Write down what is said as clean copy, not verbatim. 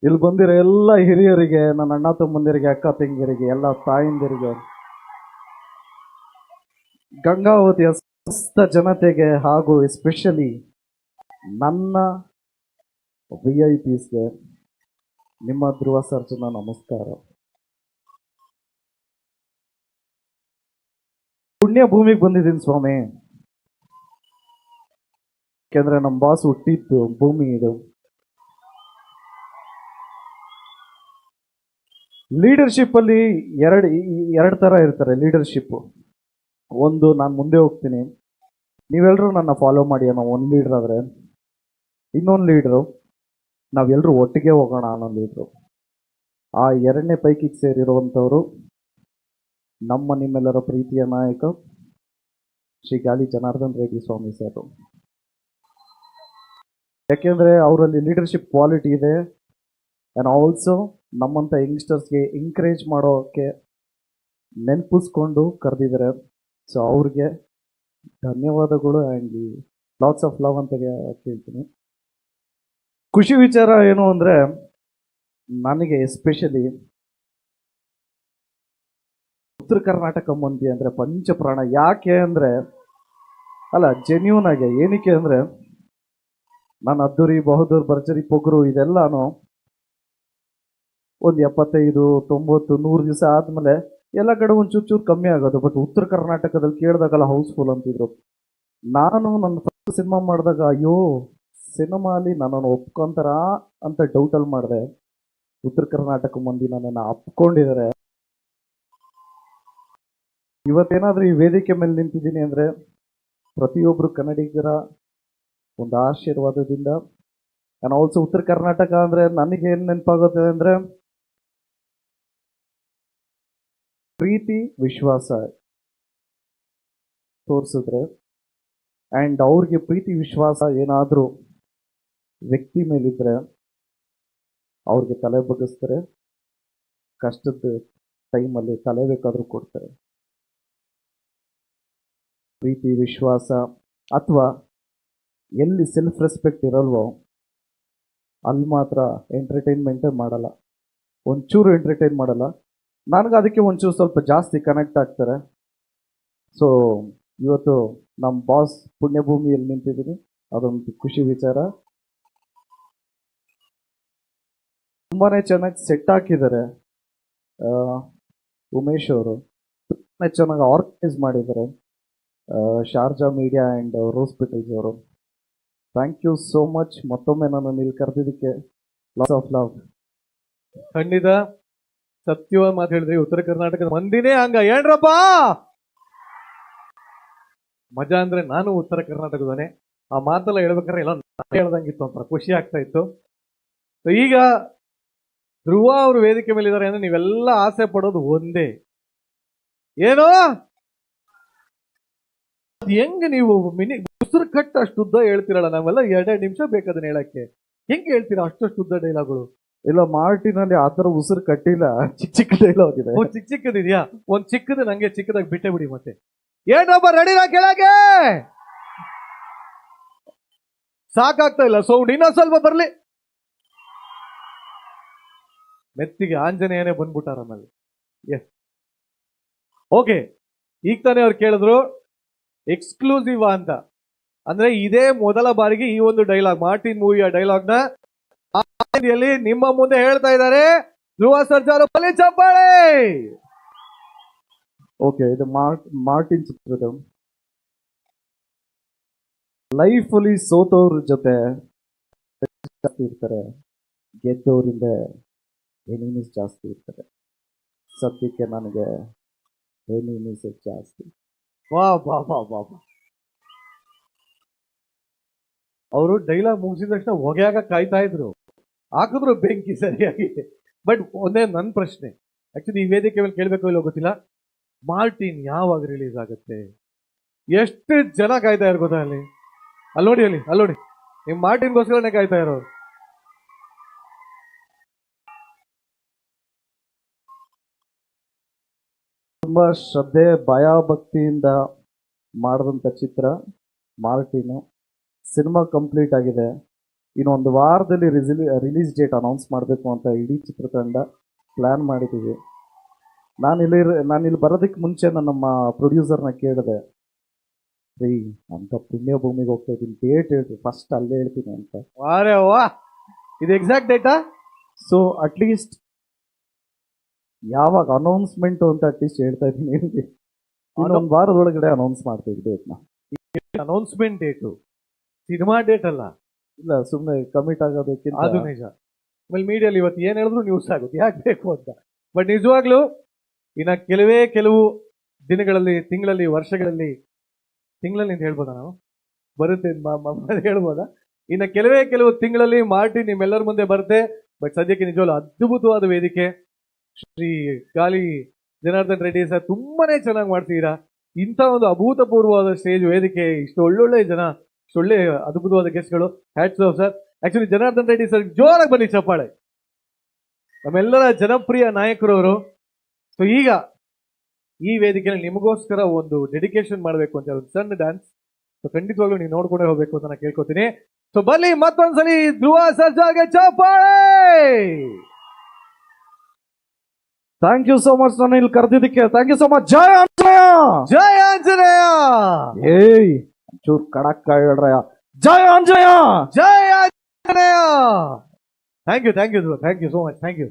ಇಲ್ಲಿ ಬಂದಿರೋ ಎಲ್ಲ ಹಿರಿಯರಿಗೆ, ನನ್ನ ಅಣ್ಣ ತಮ್ಮಂದಿರಿಗೆ, ಅಕ್ಕ ತಂಗಿಯರಿಗೆ, ಎಲ್ಲ ತಾಯಂದಿರಿಗೆ, ಗಂಗಾವತಿಯ ಸಮಸ್ತ ಜನತೆಗೆ ಹಾಗೂ ಎಸ್ಪೆಷಲಿ ನನ್ನ VIPsಗೆ ನಿಮ್ಮ ಧ್ರುವ ಸರ್ಜನ ನಮಸ್ಕಾರ. ಪುಣ್ಯ ಭೂಮಿಗೆ ಬಂದಿದ್ದೀನಿ ಸ್ವಾಮಿ. ಯಾಕೆಂದ್ರೆ ನಮ್ಮ ಬಾಸ್ ಹುಟ್ಟಿದ್ದು ಭೂಮಿ ಇದು. ಲೀಡರ್ಶಿಪ್ ಅಲ್ಲಿ ಎರಡು ತರ ಇರ್ತಾರೆ ಲೀಡರ್ಶಿಪ್. ಒಂದು, ನಾನು ಮುಂದೆ ಹೋಗ್ತೀನಿ, ನೀವೆಲ್ಲರೂ ನನ್ನ ಫಾಲೋ ಮಾಡಿ ಅನ್ನೋ ಒಂದು ಲೀಡರ್ ಆದ್ರೆ, ಇನ್ನೊಂದು ಲೀಡ್ರು ನಾವೆಲ್ಲರೂ ಒಟ್ಟಿಗೆ ಹೋಗೋಣ ಅನ್ನೋ ಲೀಡ್ರು. ಆ ಎರಡನೇ ಪೈಕಿಗೆ ಸೇರಿರುವಂಥವ್ರು ನಮ್ಮ ನಿಮ್ಮೆಲ್ಲರ ಪ್ರೀತಿಯ ನಾಯಕ ಶ್ರೀ ಗಾಲಿ ಜನಾರ್ದನ್ ರೆಡ್ಡಿ ಸ್ವಾಮಿ ಸರ್. ಯಾಕೆಂದ್ರೆ ಅವರಲ್ಲಿ ಲೀಡರ್ಶಿಪ್ ಕ್ವಾಲಿಟಿ ಇದೆ. ಆ್ಯಂಡ್ ಆಲ್ಸೋ ನಮ್ಮಂಥ ಯಂಗ್ಸ್ಟರ್ಸ್ಗೆ ಎಂಕರೇಜ್ ಮಾಡೋಕ್ಕೆ ನೆನಪಿಸ್ಕೊಂಡು ಕರೆದಿದ್ದಾರೆ. ಸೊ ಅವ್ರಿಗೆ ಧನ್ಯವಾದಗಳು ಆ್ಯಂಡ್ ಲಾಟ್ಸ್ ಆಫ್ ಲವ್ ಅಂತ ಕೇಳ್ತೀನಿ. ಖುಷಿ ವಿಚಾರ ಏನು ಅಂದರೆ, ನನಗೆ ಎಸ್ಪೆಷಲಿ ಉತ್ತರ ಕರ್ನಾಟಕ ಮಂದಿ ಅಂದರೆ ಪಂಚಪ್ರಾಣ. ಯಾಕೆ ಅಂದರೆ, ಅಲ್ಲ ಜೆನ್ಯೂನ್ ಆಗಿ ಏನಕ್ಕೆ ಅಂದರೆ, ನಾನು ಅದ್ದೂರಿ ಬಹದ್ದೂರ್ ಭರ್ಜರಿ ಪೊಗರು ಇದೆಲ್ಲಾನು ಒಂದು 75, 90, 100 ದಿವಸ ಆದಮೇಲೆ ಎಲ್ಲ ಕಡೆ ಒಂದು ಚೂರು ಕಮ್ಮಿ ಆಗೋದು. ಬಟ್ ಉತ್ತರ ಕರ್ನಾಟಕದಲ್ಲಿ ಕೇಳಿದಾಗಲ್ಲ ಹೌಸ್ಫುಲ್ ಅಂತಿದ್ರು. ನಾನು ನನ್ನ ಫಸ್ಟ್ ಸಿನಿಮಾ ಮಾಡಿದಾಗ ಅಯ್ಯೋ ಸಿನಿಮಾಲಿ ನನ್ನನ್ನು ಒಪ್ಕೊಂತಾರ ಅಂತ ಡೌಟಲ್ಲಿ ಮಾಡಿದೆ. ಉತ್ತರ ಕರ್ನಾಟಕ ಮಂದಿ ನನ್ನನ್ನು ಅಪ್ಕೊಂಡಿದ್ದಾರೆ. ಇವತ್ತೇನಾದ್ರೂ ಈ ವೇದಿಕೆ ಮೇಲೆ ನಿಂತಿದ್ದೀನಿ ಅಂದರೆ ಪ್ರತಿಯೊಬ್ಬರು ಕನ್ನಡಿಗರ ಒಂದು ಆಶೀರ್ವಾದದಿಂದ. ಆ್ಯಂಡ್ ಆಲ್ಸೋ ಉತ್ತರ ಕರ್ನಾಟಕ ಅಂದರೆ ನನಗೆ ಏನು ನೆನಪಾಗುತ್ತೆ ಅಂದರೆ, ಪ್ರೀತಿ ವಿಶ್ವಾಸ ತೋರಿಸಿದ್ರೆ ಆ್ಯಂಡ್ ಅವ್ರಿಗೆ ಪ್ರೀತಿ ವಿಶ್ವಾಸ ಏನಾದರೂ ವ್ಯಕ್ತಿ ಮೇಲಿದ್ರೆ ಅವ್ರಿಗೆ ತಲೆ ಬಗ್ಗಿಸ್ತಾರೆ. ಕಷ್ಟದ ಟೈಮಲ್ಲಿ ತಲೆ ಬೇಕಾದರೂ ಕೊಡ್ತಾರೆ. ಪ್ರೀತಿ ವಿಶ್ವಾಸ ಅಥವಾ ಎಲ್ಲಿ ಸೆಲ್ಫ್ ರೆಸ್ಪೆಕ್ಟ್ ಇರಲ್ವೋ ಅಲ್ಲಿ ಮಾತ್ರ ಎಂಟರ್ಟೈನ್ಮೆಂಟೇ ಮಾಡಲ್ಲ, ಒಂಚೂರು ಎಂಟರ್ಟೈನ್ ಮಾಡಲ್ಲ. ನನಗೆ ಅದಕ್ಕೆ ಒಂಚೂರು ಸ್ವಲ್ಪ ಜಾಸ್ತಿ ಕನೆಕ್ಟ್ ಆಗ್ತಾರೆ. ಸೊ ಇವತ್ತು ನಮ್ಮ ಬಾಸ್ ಪುಣ್ಯಭೂಮಿಯಲ್ಲಿ ನಿಂತಿದ್ದೀನಿ, ಅದೊಂದು ಖುಷಿ ವಿಚಾರ. ತುಂಬಾ ಚೆನ್ನಾಗಿ ಸೆಟ್ ಹಾಕಿದ್ದಾರೆ ಉಮೇಶ್ ಅವರು, ತುಂಬಾ ಚೆನ್ನಾಗಿ ಆರ್ಗನೈಸ್ ಮಾಡಿದ್ದಾರೆ Sharjah media and rose petals ಅವರು. Thank you so much. ಮತ್ತೊಮ್ಮೆ ನಾನು ಇಲ್ಲಿ ಕರೆದಿದ್ದಕ್ಕೆ ಲಾಟ್ಸ್ ಆಫ್ ಲವ್. ಖಂಡಿತ ಸತ್ಯವಾದ ಮಾತು ಹೇಳಿದ್ರಿ. ಉತ್ತರ ಕರ್ನಾಟಕದ ಮಂದಿನೇ ಹಂಗ ಏನ್ರಪ್ಪ ಮಜಾ ಅಂದ್ರೆ ನಾನು ಉತ್ತರ ಕರ್ನಾಟಕದವನೇ. ಆ ಮಾತೆಲ್ಲ ಹೇಳ್ಬೇಕಾದ್ರೆ ಎಲ್ಲ ಹೇಳ್ದಂಗಿತ್ತು, ಅಂತ ಖುಷಿ ಆಗ್ತಾ ಇತ್ತು. ಈಗ ಧ್ರುವ ಅವರು ವೇದಿಕೆ ಮೇಲೆ ಇದ್ದಾರೆ ಅಂದ್ರೆ ನೀವೆಲ್ಲ ಆಸೆ ಪಡೋದು ಒಂದೇ, ಏನೋ ಹೆಂಗ್ ನೀವು ಉಸಿರು ಕಟ್ಟ ಅಷ್ಟು ಉದ್ದ ಹೇಳ್ತೀರಲ್ಲ, ನಾವೆಲ್ಲ 2 ನಿಮಿಷ ಬೇಕದನ್ನ ಹೇಳಕ್ಕೆ. ಹೆಂಗ್ ಹೇಳ್ತೀರಾ ಅಷ್ಟು ಉದ್ದ ಡೈಲಾಗ್ಗಳು? ಇಲ್ಲ, ಮಾರ್ಟಿನಲ್ಲಿ ಆ ಥರ ಉಸಿರು ಕಟ್ಟಿಲ್ಲ, ಚಿಕ್ಕ ಚಿಕ್ಕ ಡೈಲಾಗ್ ಇದೆ. ಚಿಕ್ಕ ಚಿಕ್ಕದಿದ್ಯಾ? ಒಂದ್ ಚಿಕ್ಕದ ನಂಗೆ ಚಿಕ್ಕದಾಗಿ ಬಿಟ್ಟೆ ಬಿಡಿ. ಮತ್ತೆ ಏನೊಬ್ಬ ರೆಡಿನಾ ಕೆಳಗೆ? ಸಾಕಾಗ್ತಾ ಇಲ್ಲ ಸೌಂಡ್, ಇನ್ನೊಂದ್ ಸ್ವಲ್ಪ ಬರ್ಲಿ. ಮೆತ್ತಿಗೆ ಆಂಜನೇಯನೇ ಬಂದ್ಬಿಟ್ಟಾರ ಆಮೇಲೆ. Yes, okay. ಈಗ ತಾನೇ ಅವ್ರು ಕೇಳಿದ್ರು ಎಕ್ಸ್ಕ್ಲೂಸಿವ್ ಅಂತ, ಅಂದ್ರೆ ಇದೇ ಮೊದಲ ಬಾರಿಗೆ ಈ ಒಂದು ಡೈಲಾಗ್, ಮಾರ್ಟಿನ್ ಮೂವಿಯ ಡೈಲಾಗ್ ನ ನಿಮ್ಮ ಮುಂದೆ ಹೇಳ್ತಾ ಇದ್ದಾರೆ ಧ್ರುವ ಸರ್ಜಾ. ಬಲಿ ಚಪ್ಪಾಳೆ. ಓಕೆ, ಇದು ಮಾರ್ಟಿನ್ ಚಿತ್ರದ ಲೈಫಲ್ಲಿ ಸೋತವ್ರ ಜೊತೆ ಜಾಸ್ತಿ ಇರ್ತಾರೆ, ಗೆದ್ದವರಿಂದ ಎನಿಮೀಸ್ ಜಾಸ್ತಿ ಇರ್ತಾರೆ. ಸದ್ಯಕ್ಕೆ ನನಗೆ ಎನಿಮೀಸ್ ಜಾಸ್ತಿ. ವಾ ಬಾ ಬಾ ಬಾ ಬಾ. ಅವರು ಡೈಲಾಗ್ ಮುಗಿಸಿದ ತಕ್ಷಣ ಹೊಗೆಯಾಗ ಕಾಯ್ತಾ ಇದ್ರು, ಹಾಕಿದ್ರು ಬೆಂಕಿ ಸರಿಯಾಗಿ. ಬಟ್ ಒಂದೇ ನನ್ನ ಪ್ರಶ್ನೆ, ಆಕ್ಚುಲಿ ಈ ವೇದಿಕೆ ಮೇಲೆ ಕೇಳಬೇಕು ಇಲ್ಲೋ ಗೊತ್ತಿಲ್ಲ, ಮಾರ್ಟಿನ್ ಯಾವಾಗ ರಿಲೀಸ್ ಆಗುತ್ತೆ? ಎಷ್ಟು ಜನ ಕಾಯ್ತಾ ಇರೋ ಗೊತ್ತಾ? ಅಲ್ಲಿ ನೋಡಿ, ಅಲ್ಲಿ ನೋಡಿ, ನಿಮ್ ಮಾರ್ಟಿನ್ಗೋಸ್ಕರನೇ ಕಾಯ್ತಾ ಇರೋರು. ತುಂಬಾ ಶ್ರದ್ಧೆ ಭಯ ಭಕ್ತಿಯಿಂದ ಮಾಡಿದಂಥ ಚಿತ್ರ ಮಾರ್ಟಿನು. ಸಿನಿಮಾ ಕಂಪ್ಲೀಟ್ ಆಗಿದೆ. ಇನ್ನೊಂದು ವಾರದಲ್ಲಿ ರಿಲೀಸ್ ಡೇಟ್ ಅನೌನ್ಸ್ ಮಾಡಬೇಕು ಅಂತ ಇಡೀ ಚಿತ್ರತಂಡ ಪ್ಲ್ಯಾನ್ ಮಾಡಿದ್ದೀವಿ. ನಾನಿಲ್ಲಿ ಬರೋದಕ್ಕೆ ಮುಂಚೆ ನಮ್ಮ ಪ್ರೊಡ್ಯೂಸರ್ನ ಕೇಳಿದೆ, ರೀ ಅಂತ ಪುಣ್ಯ ಭೂಮಿಗೆ ಹೋಗ್ತಾ ಇದ್ದೀನಿ, ಡೇಟ್ ಹೇಳ್ರಿ ಫಸ್ಟ್ ಅಲ್ಲೇ ಹೇಳ್ತೀನಿ ಅಂತ. ವಾರೇ ವಾ, ಇದು ಎಕ್ಸಾಕ್ಟ್ ಡೇಟಾ? ಸೊ ಅಟ್ಲೀಸ್ಟ್ ಯಾವಾಗ ಅನೌನ್ಸ್ಮೆಂಟ್ ಅಂತ ಅಟ್ಲೀಸ್ಟ್ ಹೇಳ್ತಾ ಇದ್ದೀನಿ ನಿಮಗೆ. ಇನ್ನೊಂದು ವಾರದೊಳಗಡೆ ಅನೌನ್ಸ್ ಮಾಡ್ತೀವಿ ಡೇಟ್ನ. ಅನೌನ್ಸ್ಮೆಂಟ್ ಡೇಟು, ಸಿನಿಮಾ ಡೇಟ್ ಅಲ್ಲ. ಇಲ್ಲ, ಸುಮ್ಮನೆ ಕಮಿಟ್ ಆಗೋದಕ್ಕಿಂತ ಅದು ನಿಜ. ಆಮೇಲೆ ಮೀಡಿಯಲ್ಲಿ ಇವತ್ತು ಏನ್ ಹೇಳಿದ್ರು ನ್ಯೂಸ್ ಆಗುತ್ತೆ, ಯಾಕೆ ಬೇಕು ಅಂತ. ಬಟ್ ನಿಜವಾಗ್ಲೂ ಇನ್ನ ಕೆಲವು ದಿನಗಳಲ್ಲಿ, ತಿಂಗಳಲ್ಲಿ, ವರ್ಷಗಳಲ್ಲಿ, ತಿಂಗಳಲ್ಲಿ ಅಂತ ಹೇಳ್ಬೋದಾ ನಾವು, ಬರುತ್ತೆ ಹೇಳ್ಬೋದಾ, ಇನ್ನ ಕೆಲವು ತಿಂಗಳಲ್ಲಿ ಮಾರ್ಟಿನ್ ನಿಮ್ಮೆಲ್ಲರ ಮುಂದೆ ಬರುತ್ತೆ. ಬಟ್ ಸದ್ಯಕ್ಕೆ ನಿಜವಾಗ್ಲೂ ಅದ್ಭುತವಾದ ವೇದಿಕೆ. ಶ್ರೀ ಗಾಲಿ ಜನಾರ್ದನ್ ರೆಡ್ಡಿ ಸರ್ ತುಂಬಾನೇ ಚೆನ್ನಾಗಿ ಮಾಡ್ತೀರಾ. ಇಂಥ ಒಂದು ಅಭೂತಪೂರ್ವವಾದ ಸ್ಟೇಜ್ ವೇದಿಕೆ, ಇಷ್ಟು ಒಳ್ಳೊಳ್ಳೆ ಜನ, ಇಷ್ಟು ಒಳ್ಳೆ ಅದ್ಭುತವಾದ ಗೆಸ್ಟ್ಗಳು. Hats off sir. Actually Janardhan Reddy sir ಜೋರಾಗಿ ಬನ್ನಿ ಚಪ್ಪಾಳೆ. ನಮ್ಮೆಲ್ಲರ ಜನಪ್ರಿಯ ನಾಯಕರು ಅವರು. ಸೊ ಈಗ ಈ ವೇದಿಕೆಯಲ್ಲಿ ನಿಮಗೋಸ್ಕರ ಒಂದು ಡೆಡಿಕೇಶನ್ ಮಾಡಬೇಕು ಅಂತ ಒಂದು ಸಣ್ಣ ಡ್ಯಾನ್ಸ್. ಸೊ ಖಂಡಿತವಾಗ್ಲೂ ನೀವು ನೋಡ್ಕೊಂಡೇ ಹೋಗ್ಬೇಕು ಅಂತ ನಾನು ಕೇಳ್ಕೊತೀನಿ. ಸೊ ಬನ್ನಿ ಮತ್ತೊಂದ್ಸಲಿ ಧ್ರುವ ಸರ್ಜಾಗೆ ಚಪ್ಪಾಳೆ. ಥ್ಯಾಂಕ್ ಯು ಸೋ ಮಚ್ ನನ್ನ ಇಲ್ಲಿ ಕರೆದಿದ್ದಕ್ಕೆ. Thank you so much. ಜಯ ಆಂಜನೇಯ, ಜಯ ಆಂಜನೇಯ. ಏಯ್ ಚೂರ್ ಕಡಕ್ ಹೇಳ್ರಯ್ಯ. ಜಯ ಆಂಜನೇಯ, ಜಯ Anjaneya. Thank you Dhruva, thank you so much, thank you.